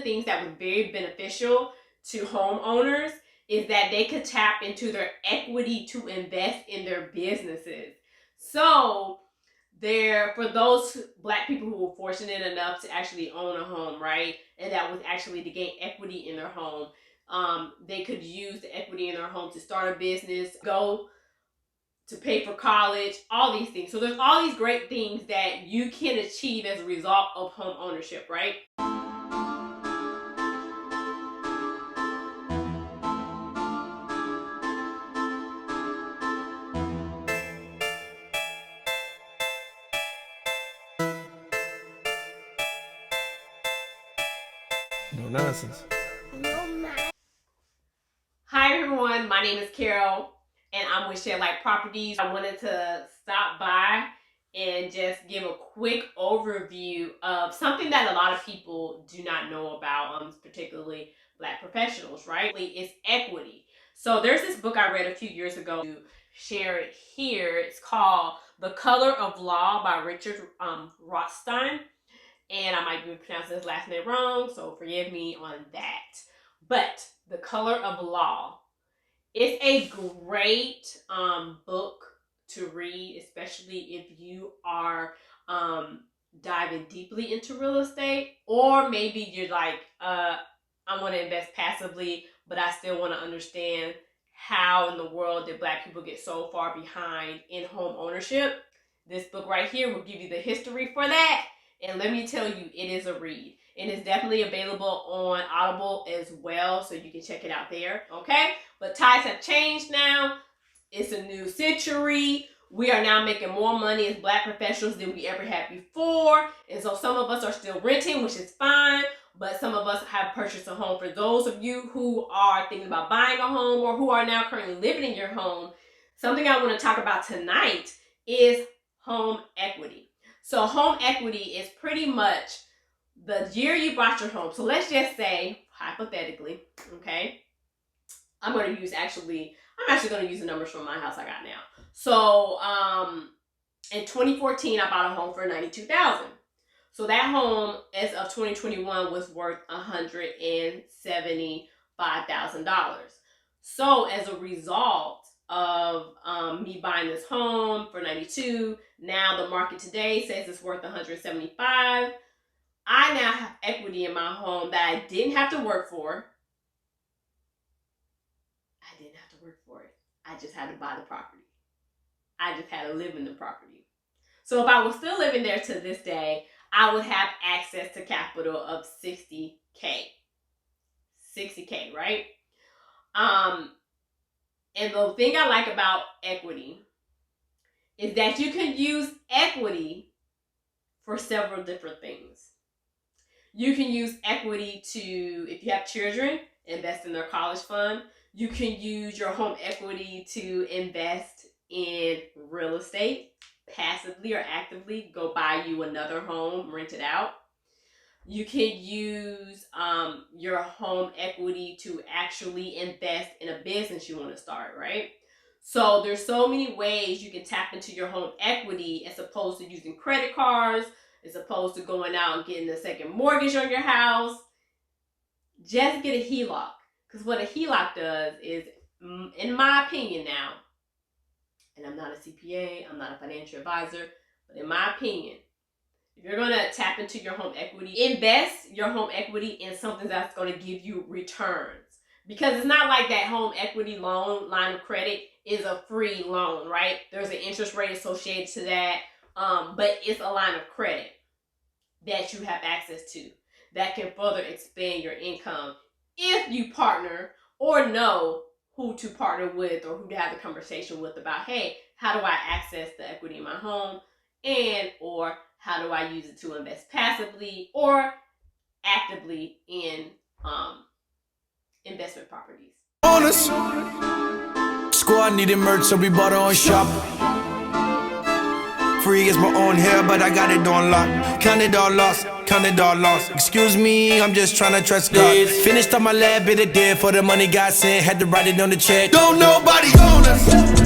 the things that was very beneficial to homeowners is that they could tap into their equity to invest in their businesses. So for those Black people who were fortunate enough to actually own a home, right, and that was actually to gain equity in their home, they could use the equity in their home to start a business, go to pay for college, all these things. So there's all these great things that you can achieve as a result of home ownership, right? No nonsense. Hi everyone, my name is Carol and I'm with Shed Like Properties. I wanted to stop by and just give a quick overview of something that a lot of people do not know about, particularly Black professionals, right? It's equity. So there's this book I read a few years ago. To share it here. It's called The Color of Law by Richard Rothstein. And I might be pronouncing his last name wrong, so forgive me on that. But The Color of Law. It's a great book to read, especially if you are diving deeply into real estate, or maybe you're like, I want to invest passively, but I still want to understand how in the world did Black people get so far behind in home ownership. This book right here will give you the history for that. And let me tell you, it is a read. It is definitely available on Audible as well, so you can check it out there, okay? But times have changed now. It's a new century. We are now making more money as Black professionals than we ever had before. And so some of us are still renting, which is fine, but some of us have purchased a home. For those of you who are thinking about buying a home or who are now currently living in your home, something I want to talk about tonight is home equity. So home equity is pretty much the year you bought your home. So let's just say, hypothetically, okay, I'm actually going to use the numbers from my house I got now. So in 2014, I bought a home for $92,000. So that home, as of 2021, was worth $175,000. So as a result of me buying this home for $92,000, now the market today says it's worth $175,000. I now have equity in my home that I didn't have to work for. I just had to buy the property. I just had to live in the property. So if I was still living there to this day, I would have access to capital of $60,000. $60,000, right? And the thing I like about equity is that you can use equity for several different things. You can use equity to, if you have children, invest in their college fund. You can use your home equity to invest in real estate, passively or actively. Go buy you another home, rent it out. You can use your home equity to actually invest in a business you want to start, right? So there's so many ways you can tap into your home equity as opposed to using credit cards, as opposed to going out and getting a second mortgage on your house. Just get a HELOC. Because what a HELOC does is, in my opinion now, and I'm not a CPA, I'm not a financial advisor, but in my opinion, if you're going to tap into your home equity, invest your home equity in something that's going to give you returns. Because it's not like that home equity loan line of credit is a free loan, right? There's an interest rate associated to that, but it's a line of credit that you have access to that can further expand your income if you partner or know who to partner with or who to have a conversation with about, hey, how do I access the equity in my home, and or how do I use it to invest passively or actively in investment properties. Bonus. Squad needed merch, so we bought our own shop. Free is my own hair, but I got it on lock. Counted all lost, counted all lost. Excuse me, I'm just trying to trust God. Finished up my lab, bit it dead for the money God sent. Had to write it on the check. Don't nobody own us.